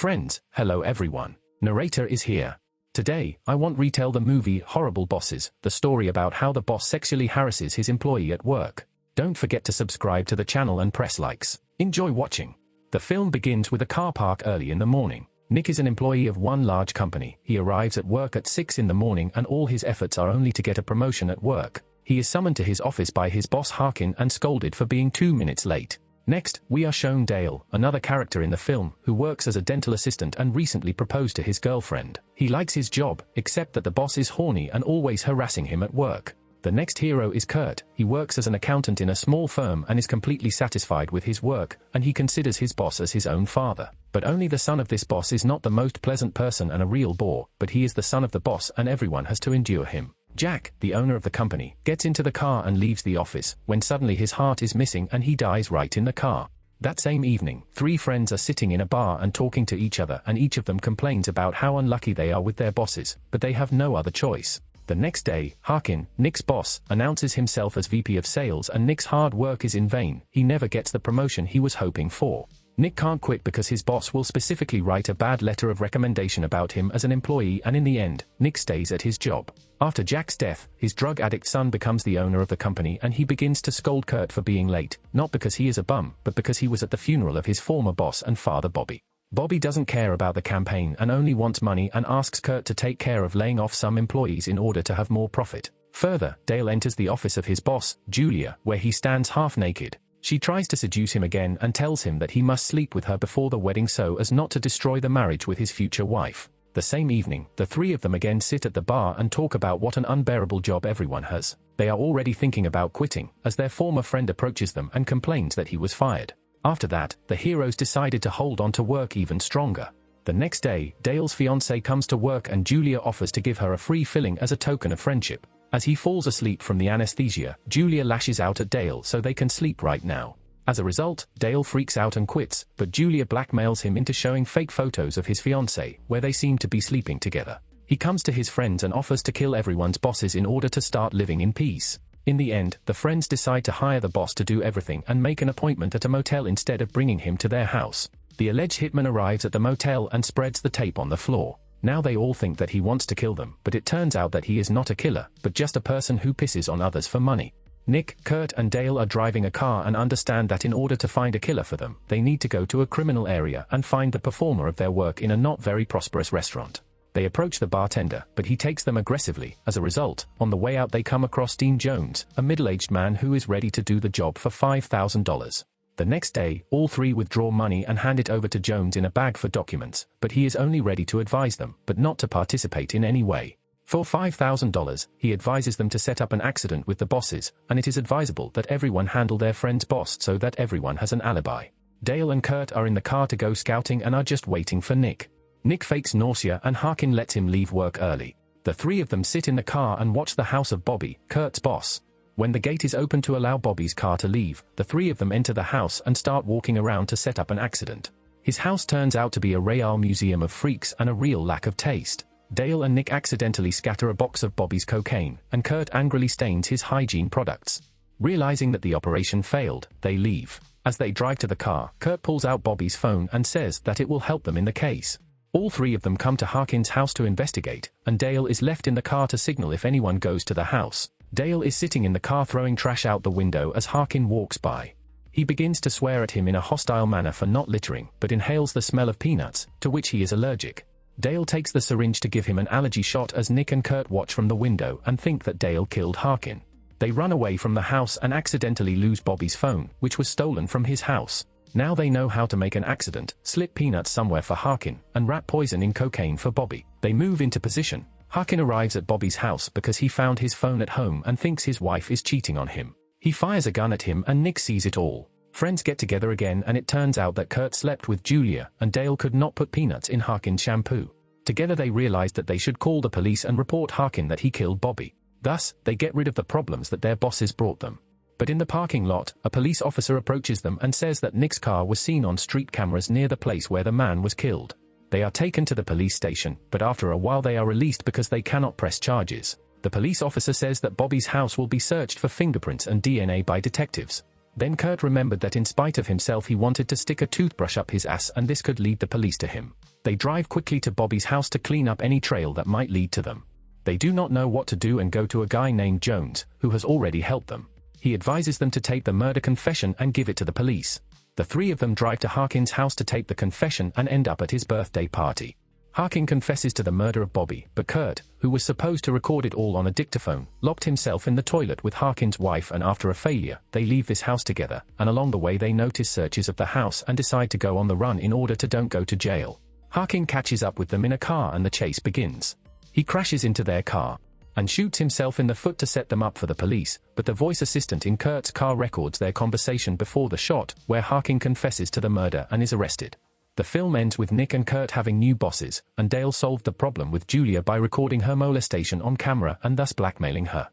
Friends, hello everyone. Narrator is here. Today, I want retell the movie Horrible Bosses, the story about how the boss sexually harasses his employee at work. Don't forget to subscribe to the channel and press likes. Enjoy watching. The film begins with a car park early in the morning. Nick is an employee of one large company. He arrives at work at 6 in the morning and all his efforts are only to get a promotion at work. He is summoned to his office by his boss Harkin and scolded for being 2 minutes late. Next, we are shown Dale, another character in the film, who works as a dental assistant and recently proposed to his girlfriend. He likes his job, except that the boss is horny and always harassing him at work. The next hero is Kurt. He works as an accountant in a small firm and is completely satisfied with his work, and he considers his boss as his own father. But only the son of this boss is not the most pleasant person and a real bore, but he is the son of the boss and everyone has to endure him. Jack, the owner of the company, gets into the car and leaves the office, when suddenly his heart is missing and he dies right in the car. That same evening, 3 friends are sitting in a bar and talking to each other and each of them complains about how unlucky they are with their bosses, but they have no other choice. The next day, Harkin, Nick's boss, announces himself as VP of Sales and Nick's hard work is in vain. He never gets the promotion he was hoping for. Nick can't quit because his boss will specifically write a bad letter of recommendation about him as an employee, and in the end, Nick stays at his job. After Jack's death, his drug addict son becomes the owner of the company and he begins to scold Kurt for being late, not because he is a bum, but because he was at the funeral of his former boss and father Bobby. Bobby doesn't care about the campaign and only wants money and asks Kurt to take care of laying off some employees in order to have more profit. Further, Dale enters the office of his boss, Julia, where he stands half naked. She tries to seduce him again and tells him that he must sleep with her before the wedding so as not to destroy the marriage with his future wife. The same evening, the 3 of them again sit at the bar and talk about what an unbearable job everyone has. They are already thinking about quitting, as their former friend approaches them and complains that he was fired. After that, the heroes decided to hold on to work even stronger. The next day, Dale's fiancée comes to work and Julia offers to give her a free filling as a token of friendship. As he falls asleep from the anesthesia, Julia lashes out at Dale so they can sleep right now. As a result, Dale freaks out and quits, but Julia blackmails him into showing fake photos of his fiancée, where they seem to be sleeping together. He comes to his friends and offers to kill everyone's bosses in order to start living in peace. In the end, the friends decide to hire the boss to do everything and make an appointment at a motel instead of bringing him to their house. The alleged hitman arrives at the motel and spreads the tape on the floor. Now they all think that he wants to kill them, but it turns out that he is not a killer, but just a person who pisses on others for money. Nick, Kurt and Dale are driving a car and understand that in order to find a killer for them, they need to go to a criminal area and find the performer of their work in a not very prosperous restaurant. They approach the bartender, but he takes them aggressively. As a result, on the way out they come across Dean Jones, a middle-aged man who is ready to do the job for $5,000. The next day, all 3 withdraw money and hand it over to Jones in a bag for documents, but he is only ready to advise them, but not to participate in any way. For $5,000, he advises them to set up an accident with the bosses, and it is advisable that everyone handle their friend's boss so that everyone has an alibi. Dale and Kurt are in the car to go scouting and are just waiting for Nick. Nick fakes nausea and Harkin lets him leave work early. The 3 of them sit in the car and watch the house of Bobby, Kurt's boss. When the gate is open to allow Bobby's car to leave, the 3 of them enter the house and start walking around to set up an accident. His house turns out to be a real museum of freaks and a real lack of taste. Dale and Nick accidentally scatter a box of Bobby's cocaine, and Kurt angrily stains his hygiene products. Realizing that the operation failed, they leave. As they drive to the car, Kurt pulls out Bobby's phone and says that it will help them in the case. All 3 of them come to Harkin's house to investigate, and Dale is left in the car to signal if anyone goes to the house. Dale is sitting in the car throwing trash out the window as Harkin walks by. He begins to swear at him in a hostile manner for not littering, but inhales the smell of peanuts, to which he is allergic. Dale takes the syringe to give him an allergy shot as Nick and Kurt watch from the window and think that Dale killed Harkin. They run away from the house and accidentally lose Bobby's phone, which was stolen from his house. Now they know how to make an accident, slip peanuts somewhere for Harkin, and wrap poison in cocaine for Bobby. They move into position. Harkin arrives at Bobby's house because he found his phone at home and thinks his wife is cheating on him. He fires a gun at him and Nick sees it all. Friends get together again and it turns out that Kurt slept with Julia and Dale could not put peanuts in Harkin's shampoo. Together they realize that they should call the police and report Harkin that he killed Bobby. Thus, they get rid of the problems that their bosses brought them. But in the parking lot, a police officer approaches them and says that Nick's car was seen on street cameras near the place where the man was killed. They are taken to the police station, but after a while they are released because they cannot press charges. The police officer says that Bobby's house will be searched for fingerprints and DNA by detectives. Then Kurt remembered that in spite of himself he wanted to stick a toothbrush up his ass and this could lead the police to him. They drive quickly to Bobby's house to clean up any trail that might lead to them. They do not know what to do and go to a guy named Jones, who has already helped them. He advises them to take the murder confession and give it to the police. The three of them drive to Harkin's house to take the confession and end up at his birthday party. Harkin confesses to the murder of Bobby, but Kurt, who was supposed to record it all on a dictaphone, locked himself in the toilet with Harkin's wife, and after a failure, they leave this house together, and along the way they notice searches of the house and decide to go on the run in order to don't go to jail. Harkin catches up with them in a car and the chase begins. He crashes into their car and shoots himself in the foot to set them up for the police, but the voice assistant in Kurt's car records their conversation before the shot, where Harkin confesses to the murder and is arrested. The film ends with Nick and Kurt having new bosses, and Dale solved the problem with Julia by recording her molestation on camera and thus blackmailing her.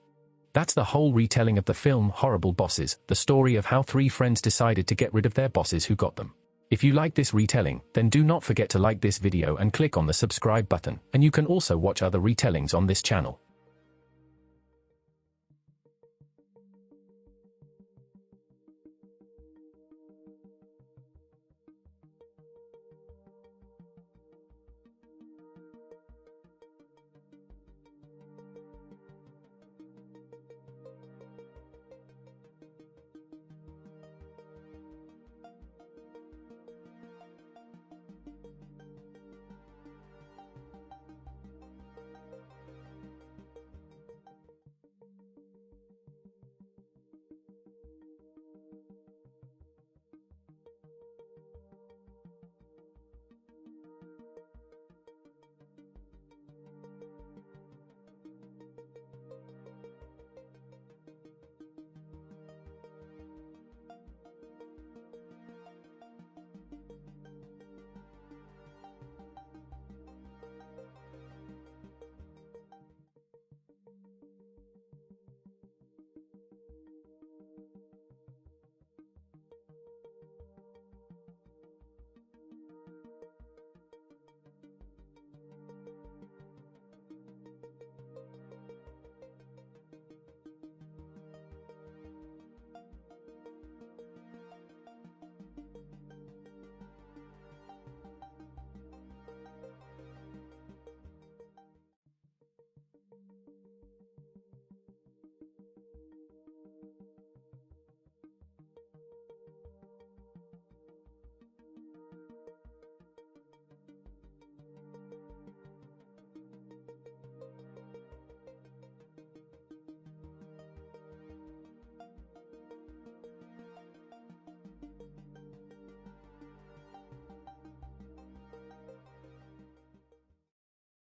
That's the whole retelling of the film Horrible Bosses, the story of how three friends decided to get rid of their bosses who got them. If you like this retelling, then do not forget to like this video and click on the subscribe button, and you can also watch other retellings on this channel.